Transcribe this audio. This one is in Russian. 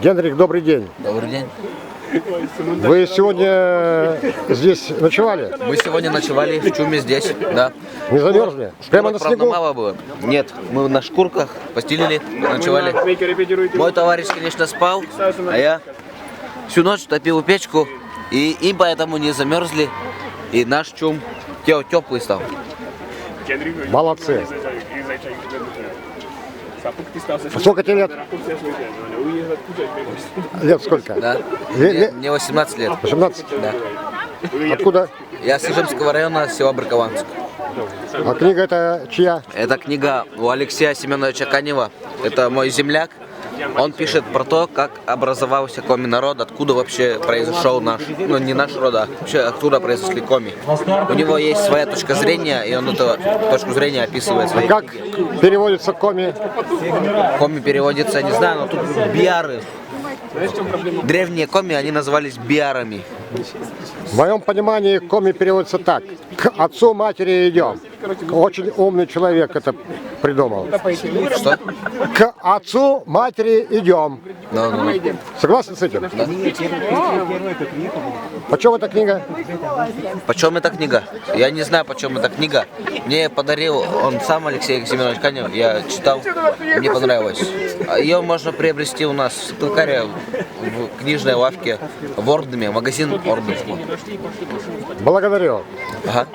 Генрих, добрый день. Добрый день. Вы сегодня здесь ночевали? Мы сегодня ночевали в чуме здесь, да. Не замерзли? Прямо на Правда, снегу? мало было. Нет, мы на шкурках постелили, ночевали. Мой товарищ, конечно, спал, а я всю ночь топил печку, и поэтому не замерзли. И наш чум теплый стал. Молодцы. А сколько тебе лет? Лет сколько? Да. Ле- Мне 18 лет. 18? Да. Откуда? Я с Ижемского района, села Бракованск. А книга это чья? Это книга у Алексея Семеновича Канева. Это мой земляк. Он пишет про то, как образовался коми-народ, откуда вообще произошел наш, ну не наш род, а вообще откуда произошли коми. У него есть своя точка зрения, и он эту точку зрения описывает в своей Как книге. переводится коми? Коми переводится, не знаю, но тут биары. Древние коми, они назывались биарами. В моем понимании коми переводится так. К отцу матери идем. Очень умный человек это придумал. Что? К отцу матери идем. Ну. Согласен с этим? Почем эта книга? Почем эта книга? Я не знаю, почем эта книга. Мне подарил он сам, Алексей Семенович Канев. Я читал, мне понравилось. Ее можно приобрести у нас в Сыктывкаре в книжной лавке в Ордеме, магазин Ордем. Благодарю. Ага.